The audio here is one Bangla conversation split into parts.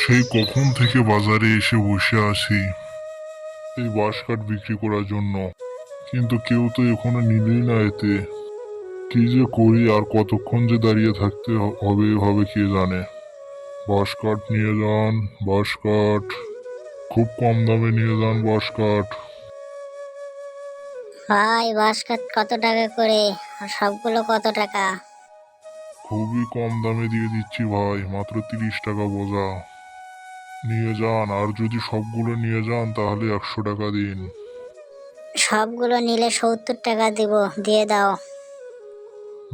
সেই কখন থেকে বাজারে এসে বসে আছি এই বাঁশ কাঠ বিক্রি করার জন্য, কিন্তু কেউ তো এখনো নিলেই না এতে। কি যে করি আর কতক্ষণ যে দাঁড়িয়ে থাকতে হবে এভাবে কে জানে। বাঁশ কাঠ নিয়ে যান, বাঁশ কাঠ, খুব কম দামে নিয়ে যান বাঁশ কাঠ। ভাই বাঁশকাঠ কত টাকা করে? আর সবগুলো কত টাকা? খুবই কম দামে দিয়ে দিচ্ছি ভাই, মাত্র 30 টাকা বোঝা। নিয়ে যান, আর যদি সবগুলো নিয়ে যান তাহলে 100 টাকা দিন। সবগুলো নিলে 70 টাকা দিব, দিয়ে দাও।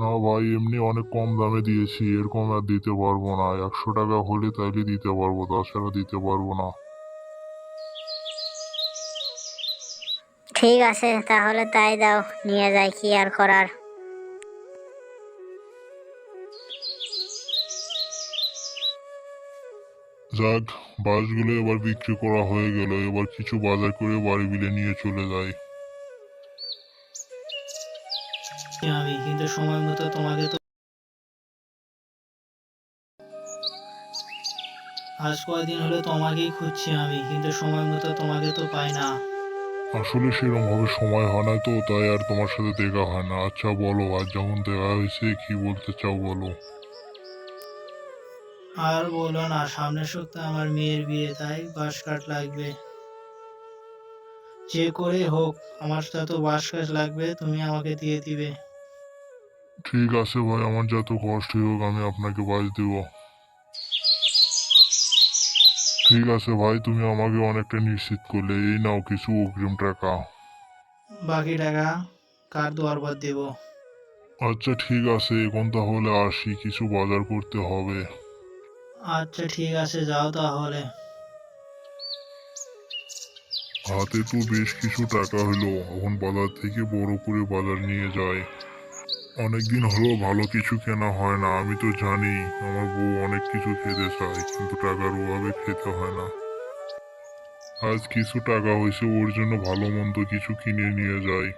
না ভাই, এমনি অনেক কম দামে দিয়েছি, এরকম আর দিতে পারবো না। 100 টাকা হলে তাইলে দিতে পারবো, তাছাড়া দিতে পারবো না। ঠিক আছে তাহলে তাই দাও, নিয়ে যাই, কি আর করার। যাক, বাসগুলো এবার বিক্রি করা হয়ে গেল, এবার কিছু বাজার করে বাড়ি বিলে নিয়ে চলে যাই। আমি কিন্তু সময় মতো তোমাকে তো আজ কয়দিন হলো তোমাকেই খুঁজছি আমি, কিন্তু সময় মতো তোমাকে তো পাই না। আসলে সেরকম ভাবে সময় হয় না তো, তাই আর তোমার সাথে দেখা হয় না। আচ্ছা বলো, আজ যেমন দেখা হয়েছে কি বলতে চাও বলো। আর বলো না, সামনের সপ্তাহে আমার মেয়ের বিয়ে, তাই বাঁশ কাঠ লাগবে। যে করে হোক আমার তো বাঁশ কাঠ লাগবে, তুমি আমাকে দিয়ে দিবে। ঠিক আছে ভাই, আমার যত কষ্টই হোক আমি আপনাকে বাজ দিব। ঠিক আছে ভাই, তুমি আমাকে অনেকটা নিশ্চিত করলে, এই নাও কিছু অগ্রিম টাকা। বাকি টাকা কার দুয়ার পর দেব। আচ্ছা ঠিক আছে, এখন তাহলে আসি, কিছু বাজার করতে হবে। আচ্ছা ঠিক আছে, যাও তাহলে। হাতে তো বেশ কিছু টাকা হলো, এখন বাজার থেকে বড় করে বাজার নিয়ে যাই। অনেকদিন হলো ভালো কিছু কেনা হয় না, আমি তো জানি আমার বউ অনেক কিছু খেতে চায়, কিন্তু টাকার অভাবে খেতে হয় না। আজ কিছু টাকা হয়েছে, ওর জন্য ভালো মন্দ কিছু কিনে নিয়ে যাই।